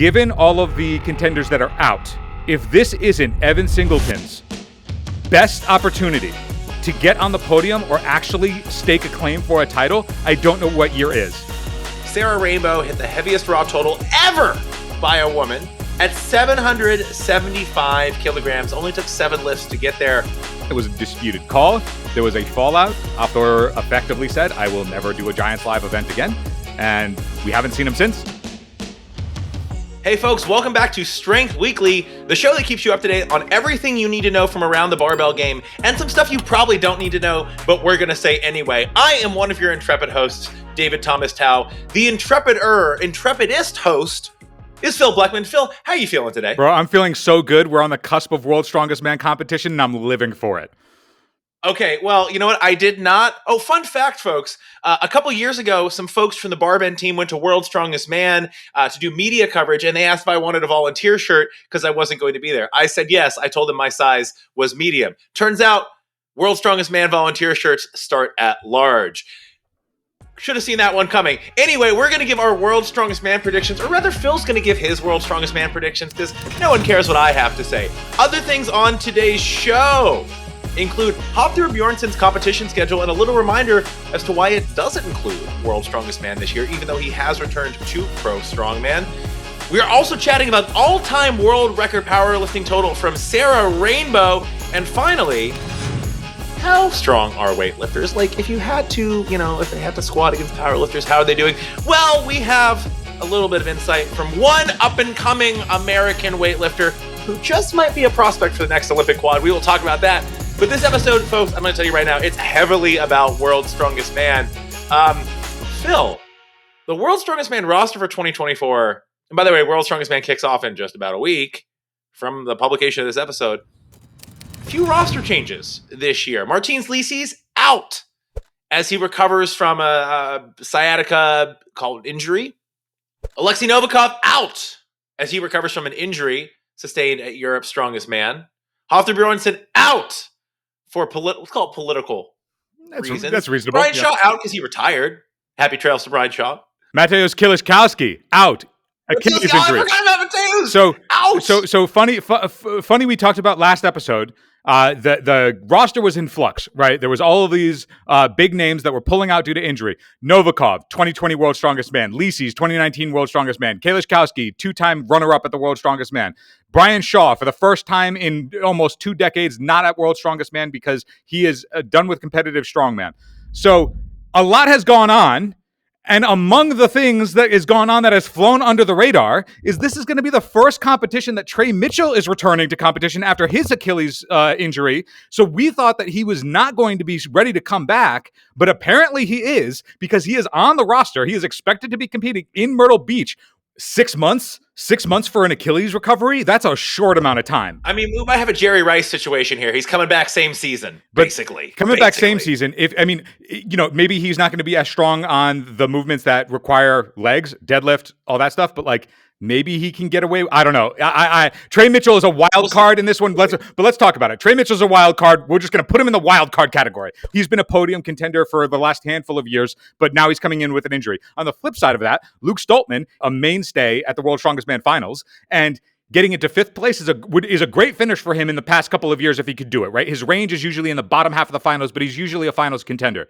Given all of the contenders that are out, if this isn't Evan Singleton's best opportunity to get on the podium or actually stake a claim for a title, I don't know what year is. Sarah Rainbow hit the heaviest raw total ever by a woman at 775 kilograms. Only took 7 lifts to get there. It was a disputed call. There was a fallout. Hafthor effectively said, I will never do a Giants Live event again. And we haven't seen him since. Hey folks, welcome back to Strength Weekly, the show that keeps you up to date on everything you need to know from around the barbell game and some stuff you probably don't need to know, but we're going to say anyway. I am one of your intrepid hosts, David Thomas Tao. The intrepidist host is Phil Bleckman. Phil, how are you feeling today? Bro, I'm feeling so good. We're on the cusp of World's Strongest Man competition, and I'm living for it. Okay, well, you know what? I did not. Oh, fun fact, folks. A couple years ago, some folks from the BarBend team went to World's Strongest Man to do media coverage, and they asked if I wanted a volunteer shirt because I wasn't going to be there. I said yes. I told them my size was medium. Turns out, World's Strongest Man volunteer shirts start at large. Should have seen that one coming. Anyway, we're going to give our World's Strongest Man predictions, or rather, Phil's going to give his World's Strongest Man predictions because no one cares what I have to say. Other things on today's show include Hafthor Björnsson's competition schedule and a little reminder as to why it doesn't include World's Strongest Man this year, even though he has returned to Pro Strongman. We are also chatting about all-time world record powerlifting total from Sarah Rainbow. And finally, how strong are weightlifters? Like, if you had to, if they had to squat against powerlifters, how are they doing? Well, we have a little bit of insight from one up-and-coming American weightlifter who just might be a prospect for the next Olympic quad. We will talk about that. But this episode, folks, I'm going to tell you right now, it's heavily about World's Strongest Man. Phil, the World's Strongest Man roster for 2024, and by the way, World's Strongest Man kicks off in just about a week from the publication of this episode. Few roster changes this year. Martins Licis out as he recovers from a sciatica called injury. Alexei Novikov out as he recovers from an injury sustained at Europe's Strongest Man. Hafthor Björnsson out for let's call it political reasons. That's reasonable. Brian Shaw out because he retired. Happy trails to Brian Shaw. Mateusz Kieliszkowski out. Achilles injury. I forgot about Mateusz. Ouch. So funny. We talked about last episode. The roster was in flux, right? There was all of these big names that were pulling out due to injury. Novikov, 2020 World's Strongest Man. Licis, 2019 World's Strongest Man. Kieliszkowski, 2-time runner-up at the World's Strongest Man. Brian Shaw, for the first time in almost 2 decades, not at World's Strongest Man because he is done with competitive strongman. So a lot has gone on. And among the things that is going on that has flown under the radar is this is going to be the first competition that Trey Mitchell is returning to competition after his Achilles injury. So we thought that he was not going to be ready to come back, but apparently he is because he is on the roster. He is expected to be competing in Myrtle Beach. 6 months? 6 months for an Achilles recovery? That's a short amount of time. I mean, we might have a Jerry Rice situation here. He's coming back same season, basically. Back same season. Maybe he's not going to be as strong on the movements that require legs, deadlift, all that stuff, but maybe he can get away. I don't know. Trey Mitchell is a wild card in this one. Let's talk about it. Trey Mitchell's a wild card. We're just going to put him in the wild card category. He's been a podium contender for the last handful of years, but now he's coming in with an injury. On the flip side of that, Luke Stoltman, a mainstay at the World's Strongest Man finals, and getting into 5th place is a great finish for him in the past couple of years if he could do it, right? His range is usually in the bottom half of the finals, but he's usually a finals contender.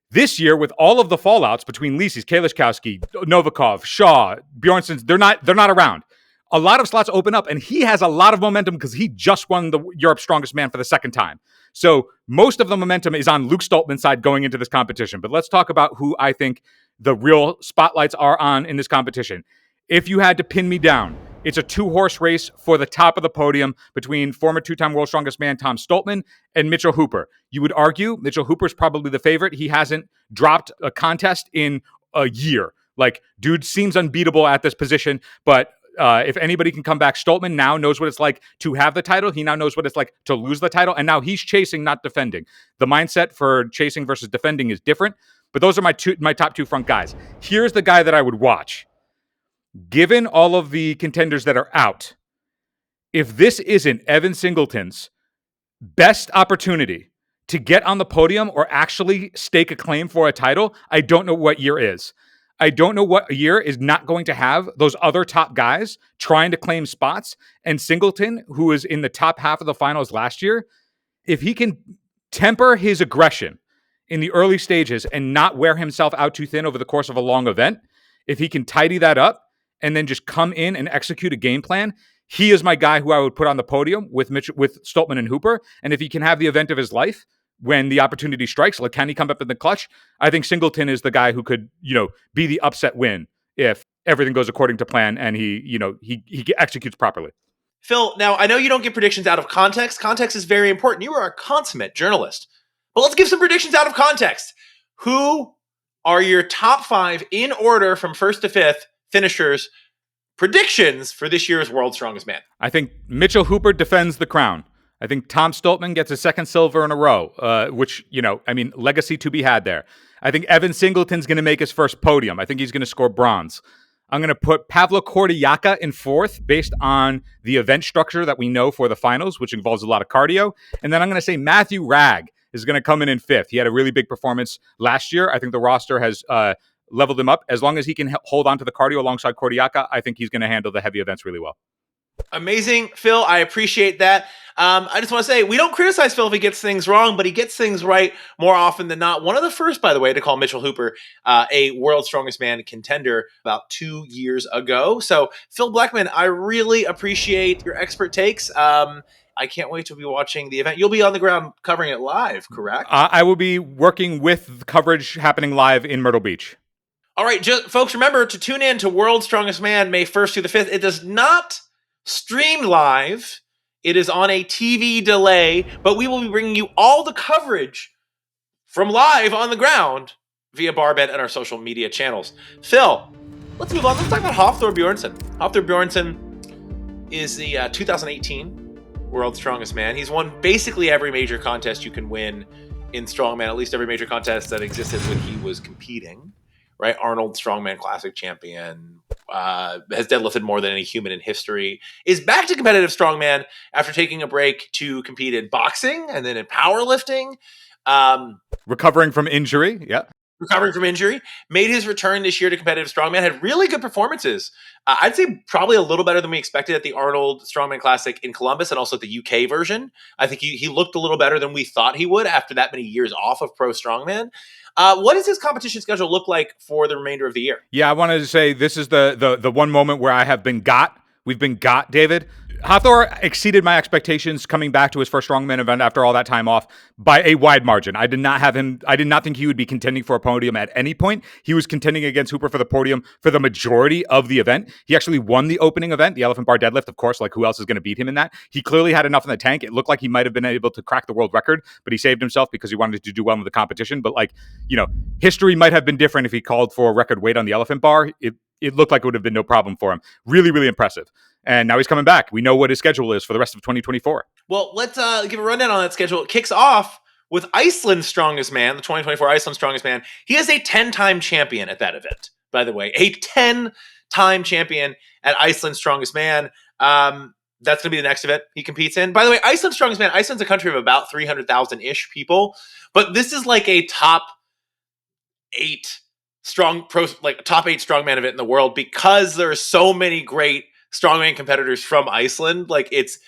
This year, with all of the fallouts between Licis, Kieliszkowski, Novikov, Shaw, Björnsson, they're not around. A lot of slots open up, and he has a lot of momentum because he just won the Europe's Strongest Man for the 2nd time. So most of the momentum is on Luke Stoltman's side going into this competition. But let's talk about who I think the real spotlights are on in this competition. If you had to pin me down, it's a 2-horse race for the top of the podium between former 2-time World's Strongest Man Tom Stoltman and Mitchell Hooper. You would argue Mitchell Hooper's probably the favorite. He hasn't dropped a contest in a year. Dude seems unbeatable at this position, but if anybody can come back, Stoltman now knows what it's like to have the title. He now knows what it's like to lose the title, and now he's chasing, not defending. The mindset for chasing versus defending is different, but those are my top 2 front guys. Here's the guy that I would watch. Given all of the contenders that are out, if this isn't Evan Singleton's best opportunity to get on the podium or actually stake a claim for a title, I don't know what year is. I don't know what year is not going to have those other top guys trying to claim spots. And Singleton, who was in the top half of the finals last year, if he can temper his aggression in the early stages and not wear himself out too thin over the course of a long event, if he can tidy that up and then just come in and execute a game plan, he is my guy who I would put on the podium with Stoltman and Hooper. And if he can have the event of his life when the opportunity strikes, like can he come up in the clutch? I think Singleton is the guy who could, be the upset win if everything goes according to plan and he executes properly. Phil, now I know you don't give predictions out of context. Context is very important. You are a consummate journalist. But let's give some predictions out of context. Who are your top 5 in order from first to fifth finishers predictions for this year's World's Strongest Man? I think Mitchell Hooper defends the crown. I think Tom Stoltman gets a second silver in a row, which, legacy to be had there. I think Evan Singleton's going to make his first podium. I think he's going to score bronze. I'm going to put Pavlo Kordiaka in 4th based on the event structure that we know for the finals, which involves a lot of cardio. And then I'm going to say Matthew Ragg is going to come in 5th. He had a really big performance last year. I think the roster has leveled him up. As long as he can hold on to the cardio alongside Kordiaka, I think he's going to handle the heavy events really well. Amazing, Phil. I appreciate that. I just want to say, we don't criticize Phil if he gets things wrong, but he gets things right more often than not. One of the first, by the way, to call Mitchell Hooper a World's Strongest Man contender about 2 years ago. So, Phil Blackman, I really appreciate your expert takes. I can't wait to be watching the event. You'll be on the ground covering it live, correct? I will be working with coverage happening live in Myrtle Beach. All right, folks, remember to tune in to World's Strongest Man May 1st through the 5th. It does not stream live. It is on a TV delay, but we will be bringing you all the coverage from live on the ground via BarBend and our social media channels. Phil, let's move on. Let's talk about Hafthor Björnsson. Hafthor Björnsson is the 2018 World's Strongest Man. He's won basically every major contest you can win in strongman, at least every major contest that existed when he was competing. Right, Arnold Strongman Classic champion, has deadlifted more than any human in history, is back to competitive strongman after taking a break to compete in boxing and then in powerlifting. Recovering from injury, made his return this year to competitive strongman, had really good performances. I'd say probably a little better than we expected at the Arnold Strongman Classic in Columbus and also at the UK version. I think he looked a little better than we thought he would after that many years off of pro strongman. What does his competition schedule look like for the remainder of the year? Yeah, I wanted to say this is the one moment where I have been got. We've been got, David. Hafthor exceeded my expectations coming back to his first strongman event after all that time off by a wide margin. I did not think he would be contending for a podium at any point. He was contending against Hooper for the podium for the majority of the event. He actually won the opening event, the elephant bar deadlift, of course, like who else is going to beat him in that? He clearly had enough in the tank. It looked like he might have been able to crack the world record, but he saved himself because he wanted to do well in the competition. But history might have been different if he called for a record weight on the elephant bar. It looked like it would have been no problem for him. Really, really impressive. And now he's coming back. We know what his schedule is for the rest of 2024. Well, let's give a rundown on that schedule. It kicks off with Iceland's Strongest Man, the 2024 Iceland Strongest Man. He is a 10-time champion at that event, by the way. A 10-time champion at Iceland's Strongest Man. That's going to be the next event he competes in. By the way, Iceland's Strongest Man, Iceland's a country of about 300,000-ish people, but this is like a top 8 strongman event in the world because there are so many great strongman competitors from Iceland. Like, it's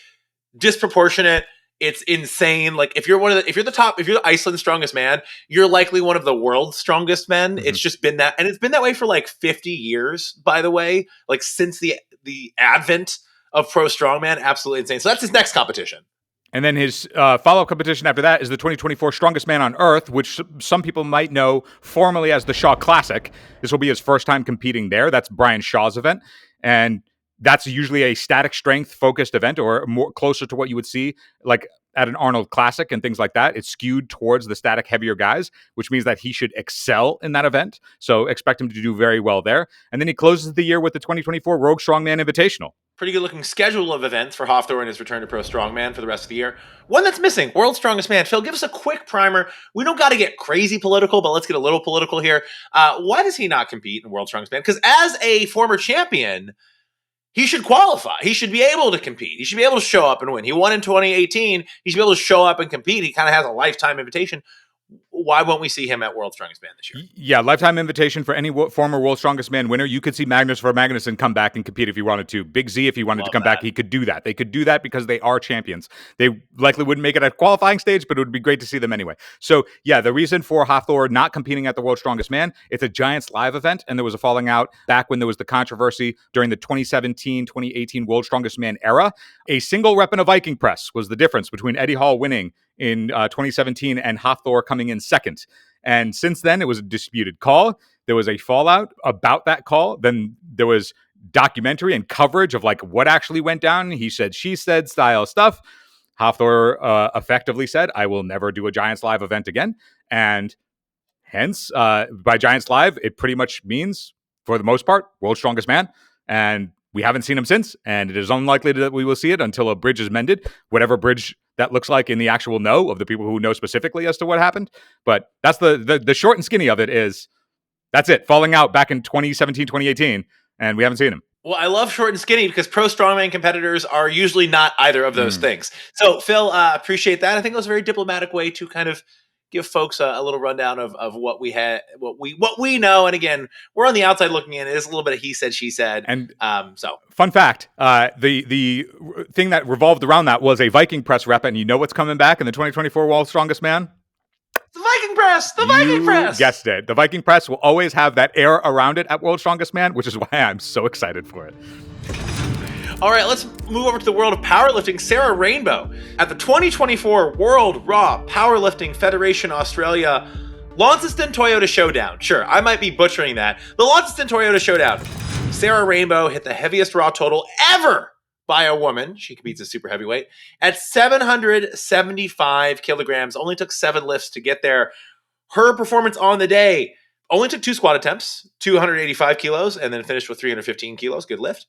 disproportionate. It's insane. Like, if you're the Iceland's Strongest Man, you're likely one of the world's strongest men. Mm-hmm. It's just been that, and it's been that way for like 50 years, by the way, like since the advent of pro strongman. Absolutely insane. So that's his next competition. And then his follow-up competition after that is the 2024 Strongest Man on Earth, which some people might know formally as the Shaw Classic. This will be his first time competing there. That's Brian Shaw's event. And that's usually a static strength focused event, or more closer to what you would see like at an Arnold Classic and things like that. It's skewed towards the static heavier guys, which means that he should excel in that event. So expect him to do very well there. And then he closes the year with the 2024 Rogue Strongman Invitational. Pretty good looking schedule of events for Hafthor and his return to pro strongman for the rest of the year. One that's missing, World's Strongest Man. Phil, give us a quick primer. We don't got to get crazy political, but let's get a little political here. Why does he not compete in World's Strongest Man? Because as a former champion, he should qualify. He should be able to compete. He should be able to show up and win. He won in 2018. He should be able to show up and compete. He kind of has a lifetime invitation. why won't we see him at World's Strongest Man this year? Yeah, lifetime invitation for any former World's Strongest Man winner. You could see Magnus for Magnuson come back and compete if he wanted to. Big Z, if he wanted to come back, he could do that. They could do that because they are champions. They likely wouldn't make it at qualifying stage, but it would be great to see them anyway. So yeah, the reason for Hafthor not competing at the World's Strongest Man, it's a Giants live event, and there was a falling out back when there was the controversy during the 2017-2018 World's Strongest Man era. A single rep in a Viking press was the difference between Eddie Hall winning in 2017 and Hafthor coming in second. And since then, it was a disputed call. There was a fallout about that call. Then there was documentary and coverage of like what actually went down. He said, she said style stuff. Hafthor effectively said, I will never do a Giants Live event again. And hence, by Giants Live, it pretty much means, for the most part, World's Strongest Man. And we haven't seen him since. And it is unlikely that we will see it until a bridge is mended, whatever bridge that looks like in the actual know of the people who know specifically as to what happened. But that's the short and skinny of it is that's it. Falling out back in 2017, 2018, and we haven't seen him. Well, I love short and skinny because pro strongman competitors are usually not either of those things. So, Phil, appreciate that. I think it was a very diplomatic way to kind of give folks a little rundown of what we had, what we know. And again, we're on the outside looking in. It is a little bit of he said, she said. And so, fun fact: the thing that revolved around that was a Viking press rep, and you know what's coming back in the 2024 World's Strongest Man? The Viking press. The Viking press. Guessed it. The Viking press will always have that air around it at World's Strongest Man, which is why I'm so excited for it. All right, let's move over to the world of powerlifting. Sarah Rainbow at the 2024 World Raw Powerlifting Federation Australia Launceston Toyota Showdown. Sure, I might be butchering that. The Launceston Toyota Showdown. Sarah Rainbow hit the heaviest raw total ever by a woman. She competes as super heavyweight at 775 kilograms. Only took 7 lifts to get there. Her performance on the day only took 2 squat attempts, 285 kilos, and then finished with 315 kilos. Good lift.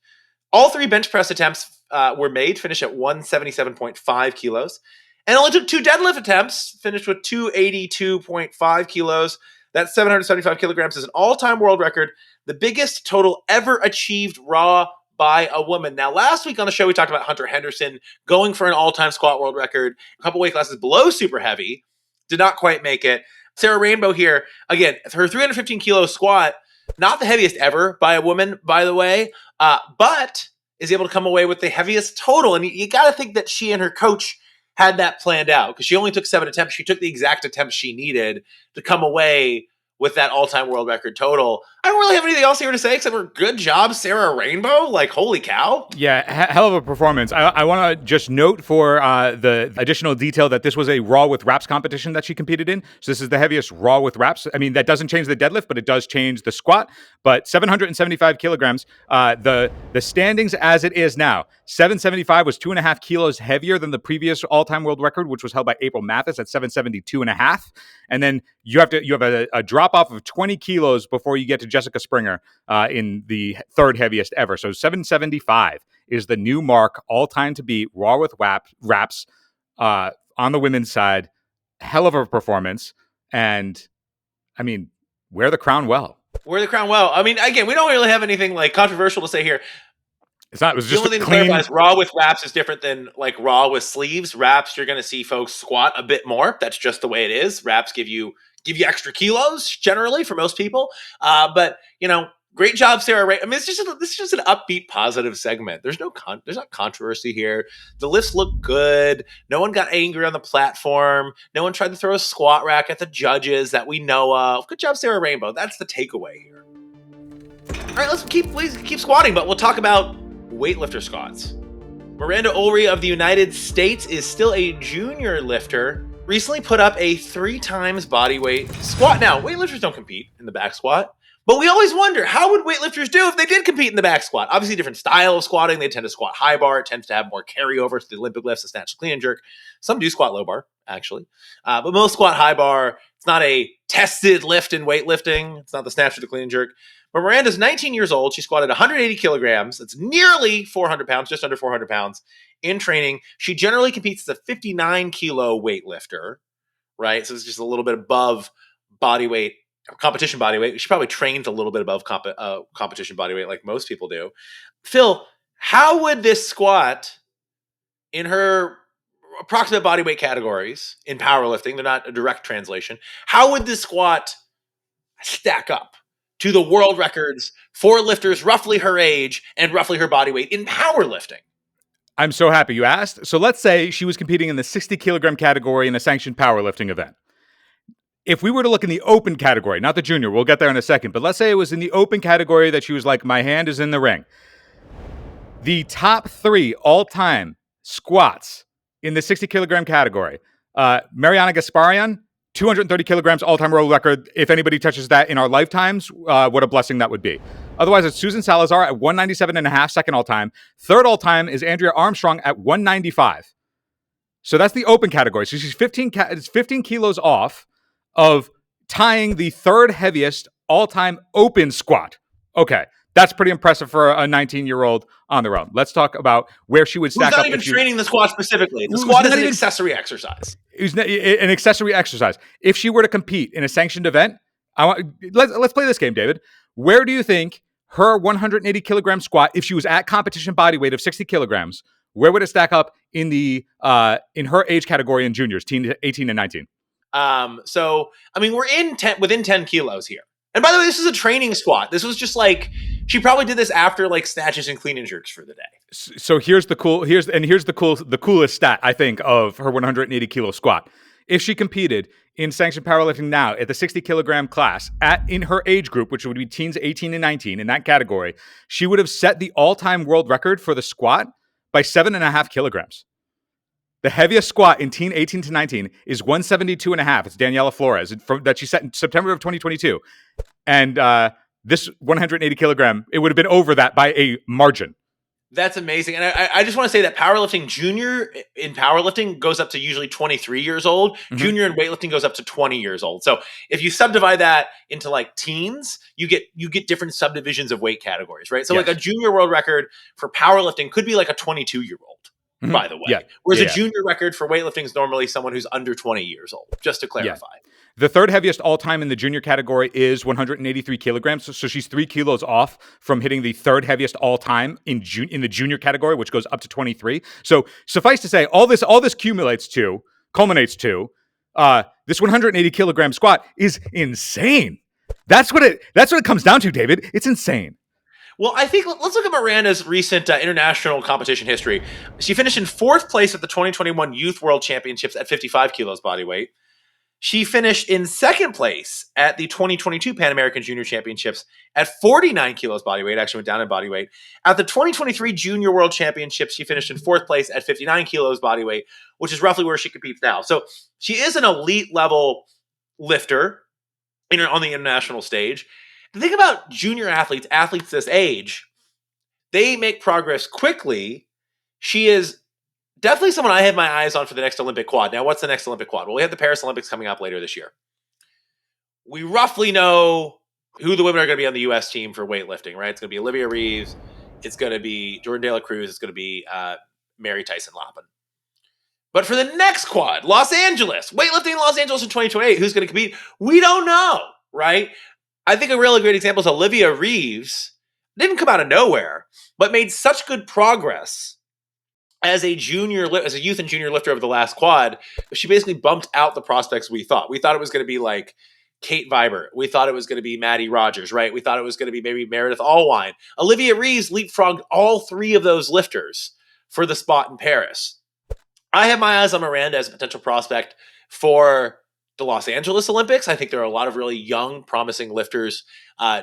All 3 bench press attempts were made, finished at 177.5 kilos. And only took 2 deadlift attempts, finished with 282.5 kilos. That 775 kilograms is an all-time world record, the biggest total ever achieved raw by a woman. Now, last week on the show, we talked about Hunter Henderson going for an all-time squat world record, a couple weight classes below super heavy, did not quite make it. Sarah Rainbow here, again, her 315 kilo squat, not the heaviest ever by a woman, by the way, but is able to come away with the heaviest total. And you got to think that she and her coach had that planned out because she only took 7 attempts. She took the exact attempts she needed to come away with that all-time world record total. I don't really have anything else here to say except for good job, Sarah Rainbow. Like, holy cow. Yeah, hell of a performance. I want to just note for the additional detail that this was a Raw with Wraps competition that she competed in. So this is the heaviest Raw with Wraps. I mean, that doesn't change the deadlift, but it does change the squat. But 775 kilograms, the standings as it is now, 775 was 2.5 kilos heavier than the previous all-time world record, which was held by April Mathis at 772.5. And then you have a drop off of 20 kilos before you get to Jessica Springer in the 3rd heaviest ever. So 775 is the new mark all time to beat Raw with Wraps on the women's side. Hell of a performance. And I mean, wear the crown well. Wear the crown well. I mean, again, we don't really have anything like controversial to say here. It was just the only thing clean. to clarify is raw with wraps is different than like raw with sleeves. Wraps, you're going to see folks squat a bit more. That's just the way it is. Wraps give you extra kilos generally for most people. But great job, Sarah Ray. I mean, this is just an upbeat, positive segment. There's not controversy here. The lifts look good. No one got angry on the platform. No one tried to throw a squat rack at the judges that we know of. Good job, Sarah Rainbow. That's the takeaway here. All right, let's keep squatting, but we'll talk about weightlifter squats. Miranda Ulrey of the United States is still a junior lifter. Recently put up a 3 times bodyweight squat. Now, weightlifters don't compete in the back squat, but we always wonder, how would weightlifters do if they did compete in the back squat? Obviously, different style of squatting. They tend to squat high bar. It tends to have more carryover to the Olympic lifts, the snatch, clean and jerk. Some do squat low bar, actually. But most squat high bar. It's not a tested lift in weightlifting. It's not the snatch or the clean and jerk. But Miranda's 19 years old. She squatted 180 kilograms. That's nearly 400 pounds, just under 400 pounds in training. She generally competes as a 59 kilo weightlifter, right? So it's just a little bit above body weight, competition body weight. She probably trains a little bit above competition body weight like most people do. Phil, how would this squat in her approximate body weight categories in powerlifting. They're not a direct translation. How would this squat stack up to the world records for lifters roughly her age and roughly her body weight in powerlifting? I'm so happy you asked. So let's say she was competing in the 60 kilogram category in a sanctioned powerlifting event. If we were to look in the open category, not the junior, we'll get there in a second, but let's say it was in the open category that she was like, my hand is in the ring. The top 3 all-time squats in the 60 kilogram category, Mariana Gasparian, 230 kilograms all-time world record. If anybody touches that in our lifetimes, what a blessing that would be. Otherwise, it's Susan Salazar at 197.5, second all-time. Third all-time is Andrea Armstrong at 195. So that's the open category. So she's 15 kilos off of tying the third heaviest all-time open squat. Okay, that's pretty impressive for a 19-year-old on their own. Let's talk about where she would stack up. Who's not even training the squat specifically. The squat is an accessory exercise. It's an accessory exercise. If she were to compete in a sanctioned event, let's play this game, David. Where do you think her 180 kilogram squat, if she was at competition body weight of 60 kilograms, where would it stack up in in her age category in juniors, 18 and 19? So I mean, we're within 10 kilos here. And by the way, this is a training squat. This was just like, she probably did this after like snatches and clean and jerks for the day. So here's the coolest stat, I think, of her 180 kilo squat. If she competed in sanctioned powerlifting now at the 60 kilogram class in her age group, which would be teens 18 and 19 in that category, she would have set the all-time world record for the squat by 7.5 kilograms. The heaviest squat in teen 18 to 19 is 172.5. It's Daniela Flores that she set in September of 2022. And this 180 kilogram, it would have been over that by a margin. That's amazing. And I just want to say that powerlifting junior in powerlifting goes up to usually 23 years old. Mm-hmm. Junior in weightlifting goes up to 20 years old. So if you subdivide that into like teens, you get different subdivisions of weight categories, right? So yes. Like a junior world record for powerlifting could be like a 22-year-old. Mm-hmm. By the way. Yeah. Whereas a junior record for weightlifting is normally someone who's under 20 years old, just to clarify. Yeah. The third heaviest all-time in the junior category is 183 kilograms. So she's 3 kilos off from hitting the third heaviest all-time in the junior category, which goes up to 23. So suffice to say, all this culminates to this 180 kilogram squat is insane. That's what it comes down to, David. It's insane. Well, I think let's look at Miranda's recent international competition history. She finished in 4th place at the 2021 Youth World Championships at 55 kilos body weight. She finished in 2nd place at the 2022 Pan American Junior Championships at 49 kilos body weight, actually went down in body weight. At the 2023 Junior World Championships, she finished in 4th place at 59 kilos body weight, which is roughly where she competes now. So she is an elite level lifter on the international stage. The thing about junior athletes this age, they make progress quickly. She is definitely someone I have my eyes on for the next Olympic quad. Now, what's the next Olympic quad? Well, we have the Paris Olympics coming up later this year. We roughly know who the women are going to be on the U.S. team for weightlifting, right? It's going to be Olivia Reeves. It's going to be Jordan De La Cruz. It's going to be Mary Tyson Lappin. But for the next quad, Los Angeles, weightlifting in Los Angeles in 2028, who's going to compete? We don't know, right? I think a really great example is Olivia Reeves. Didn't come out of nowhere, but made such good progress as a youth and junior lifter of the last quad. She basically bumped out the prospects we thought. We thought it was going to be like Kate Vibert. We thought it was going to be Maddie Rogers, right? We thought it was going to be maybe Meredith Allwine. Olivia Reeves leapfrogged all 3 of those lifters for the spot in Paris. I have my eyes on Miranda as a potential prospect for the Los Angeles Olympics. I think there are a lot of really young, promising lifters,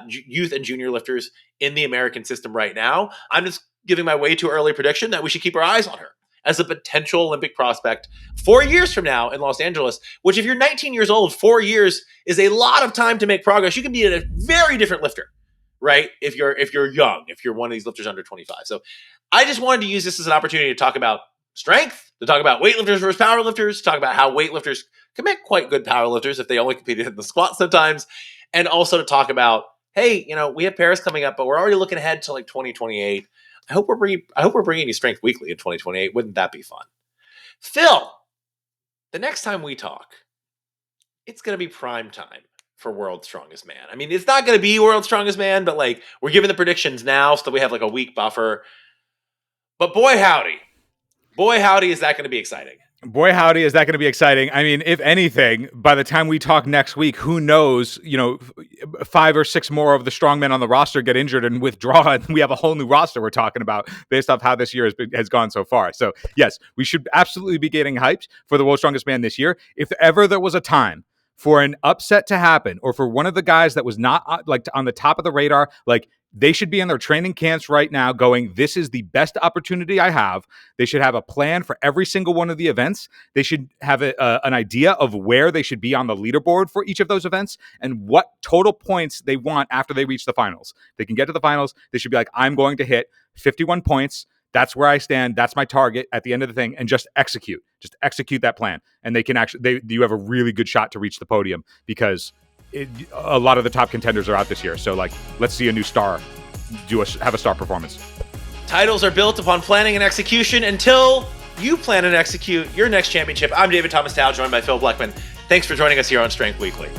youth and junior lifters in the American system right now. I'm just giving my way too early prediction that we should keep our eyes on her as a potential Olympic prospect 4 years from now in Los Angeles, which if you're 19 years old, 4 years is a lot of time to make progress. You can be a very different lifter, right? If you're young, if you're one of these lifters under 25. So I just wanted to use this as an opportunity to talk about strength, to talk about weightlifters versus powerlifters, to talk about how weightlifters can make quite good powerlifters if they only competed in the squat sometimes, and also to talk about, hey, we have Paris coming up, but we're already looking ahead to like 2028. I hope we're bringing you Strength Weekly in 2028. Wouldn't that be fun? Phil, the next time we talk, it's going to be prime time for World's Strongest Man. I mean, it's not going to be World's Strongest Man, but like we're giving the predictions now so that we have like a week buffer. But boy, howdy, is that going to be exciting. Boy, howdy, is that going to be exciting. I mean, if anything, by the time we talk next week, who knows, 5 or 6 more of the strongmen on the roster get injured and withdraw, and we have a whole new roster we're talking about based off how this year has gone so far. So, yes, we should absolutely be getting hyped for the World's Strongest Man this year. If ever there was a time for an upset to happen, or for one of the guys that was not on the top of the radar, they should be in their training camps right now going, this is the best opportunity I have. They should have a plan for every single one of the events. They should have an idea of where they should be on the leaderboard for each of those events and what total points they want after they reach the finals. They can get to the finals. They should be like, I'm going to hit 51 points. That's where I stand. That's my target at the end of the thing, and just execute that plan. And they can you have a really good shot to reach the podium, because a lot of the top contenders are out this year. So let's see a new star have a star performance. Titles are built upon planning and execution. Until you plan and execute your next championship, I'm David Thomas Dow, joined by Phil Bleckman. Thanks for joining us here on Strength Weekly.